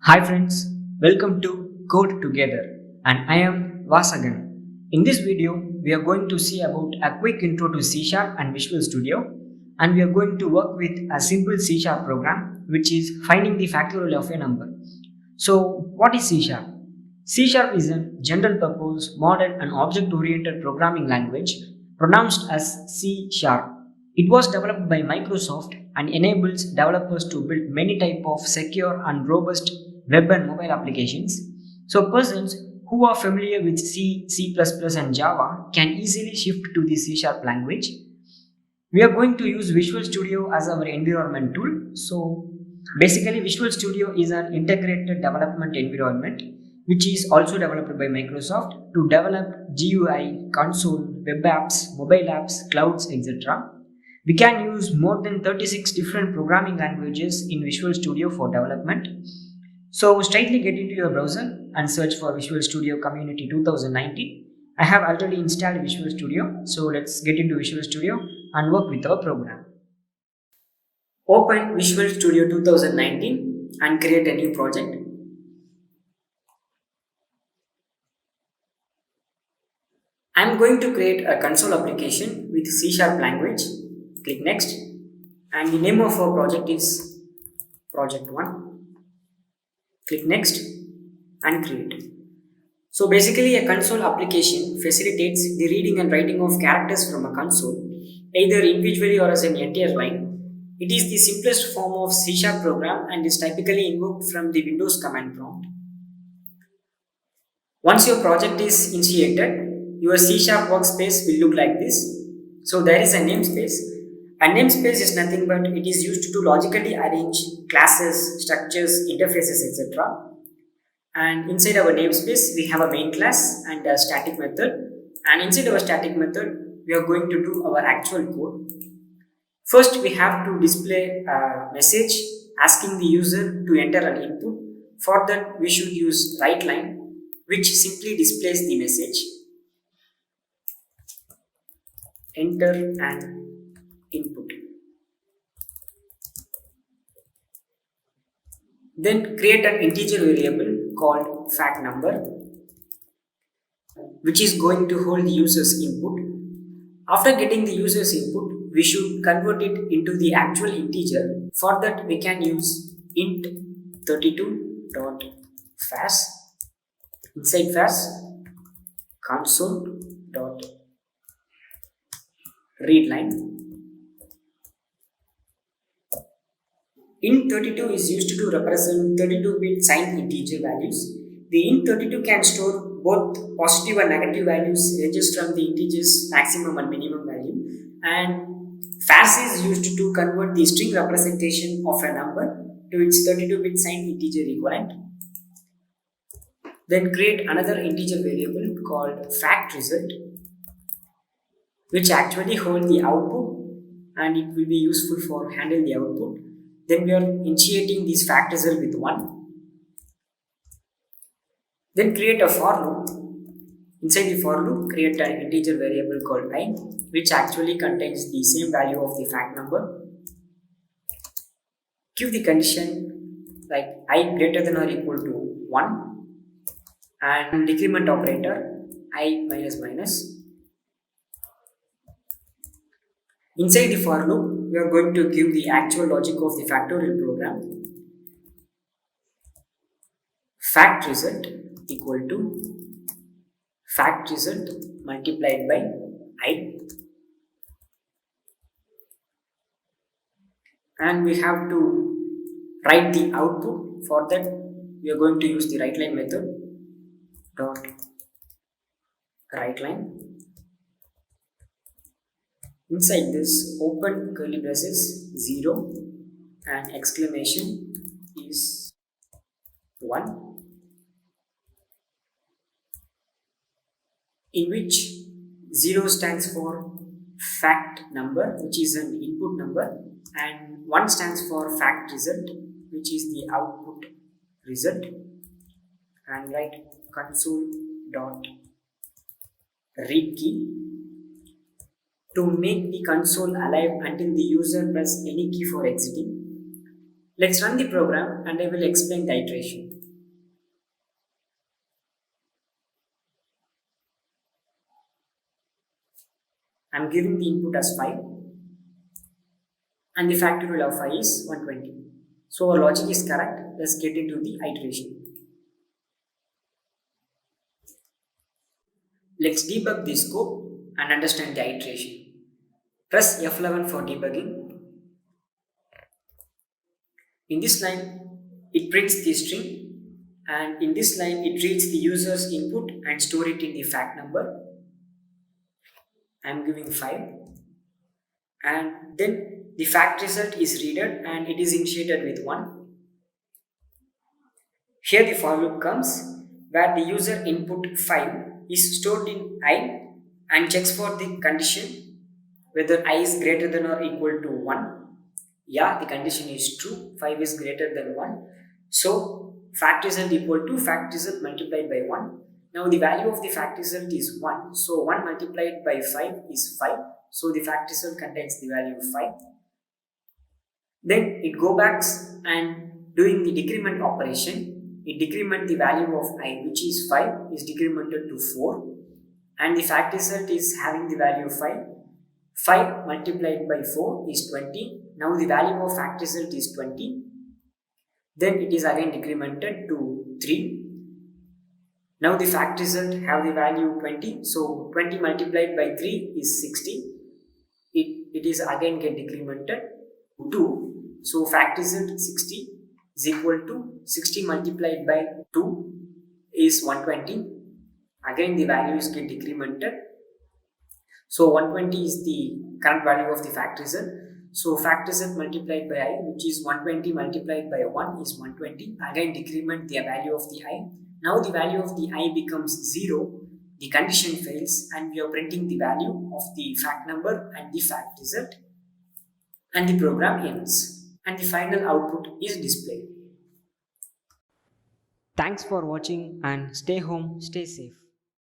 Hi friends, welcome to Code Together and I am Vasagan. In this video, we are going to see about a quick intro to C Sharp and Visual Studio, and we are going to work with a simple C Sharp program which is finding the factorial of a number. So what is C Sharp? C Sharp is a general purpose, modern and object oriented programming language pronounced as C Sharp. It was developed by Microsoft and enables developers to build many types of secure and robust web and mobile applications. So persons who are familiar with C, C++ and Java can easily shift to the C Sharp language. We are going to use Visual Studio as our environment tool. So basically Visual Studio is an integrated development environment which is also developed by Microsoft to develop GUI, console, web apps, mobile apps, clouds, etc. We can use more than 36 different programming languages in Visual Studio for development. So straightly get into your browser and search for Visual Studio Community 2019. I have already installed Visual Studio, so let's get into Visual Studio and work with our program. Open Visual Studio 2019 and create a new project. I am going to create a console application with C Sharp language. Click Next, and the name of our project is Project 1. Click Next and create. So basically a console application facilitates the reading and writing of characters from a console, either individually or as an entire line. It is the simplest form of C Sharp program and is typically invoked from the Windows command prompt. Once your project is initiated, your C Sharp workspace will look like this. So there is a namespace. A namespace is nothing but it is used to logically arrange classes, structures, interfaces, etc. And inside our namespace, we have a main class and a static method. And inside our static method, we are going to do our actual code. First, we have to display a message asking the user to enter an input. For that, we should use WriteLine, which simply displays the message. Enter an input. Then create an integer variable called fact number, which is going to hold the user's input. After getting the user's input, we should convert it into the actual integer. For that, we can use int 32.fas. Inside fas, console.readline. Int 32 is used to represent 32-bit signed integer values. The int 32 can store both positive and negative values ranges from the integer's maximum and minimum value. And fas is used to convert the string representation of a number to its 32-bit signed integer equivalent. Then create another integer variable called fact result, which actually hold the output and it will be useful for handle the output. Then we are initiating this fact result with 1. Then create a for loop. Inside the for loop, create an integer variable called I, which actually contains the same value of the fact number. Give the condition like I greater than or equal to 1 and decrement operator I minus minus. Inside the for loop, we are going to give the actual logic of the factorial program. Fact result equal to fact result multiplied by I, and we have to write the output. For that, we are going to use the WriteLine method dot WriteLine. Inside this, open curly braces 0 and exclamation is 1, in which 0 stands for fact number, which is an input number, and 1 stands for fact result, which is the output result. And write console.read key to make the console alive until the user press any key for exiting. Let's run the program and I will explain the iteration. I'm giving the input as 5 and the factorial of 5 is 120. So our logic is correct. Let's get into the iteration. Let's debug this code and understand the iteration. Press F11 for debugging. In this line, it prints the string, and in this line, it reads the user's input and store it in the fact number. I am giving 5, and then the fact result is readed and it is initiated with 1. Here the for loop comes where the user input 5 is stored in I and checks for the condition whether I is greater than or equal to 1. Yeah, the condition is true, 5 is greater than 1. So fact result equal to fact result multiplied by 1. Now the value of the fact result is 1. So 1 multiplied by 5 is 5. So the fact result contains the value 5. Then it go back and doing the decrement operation. It decrement the value of I, which is 5, is decremented to 4. And the fact result is having the value 5. 5 multiplied by 4 is 20. Now the value of fact result is 20. Then it is again decremented to 3. Now the fact result have the value 20. So 20 multiplied by 3 is 60. It is again get decremented to 2. So fact result 60 is equal to 60 multiplied by 2 is 120. Again the values get decremented. So 120 is the current value of the fact result. So fact result multiplied by I, which is 120 multiplied by 1 is 120. Again decrement the value of the I. Now the value of the I becomes 0. The condition fails and we are printing the value of the fact number and the fact result. And the program ends. And the final output is displayed. Thanks for watching and stay home, stay safe.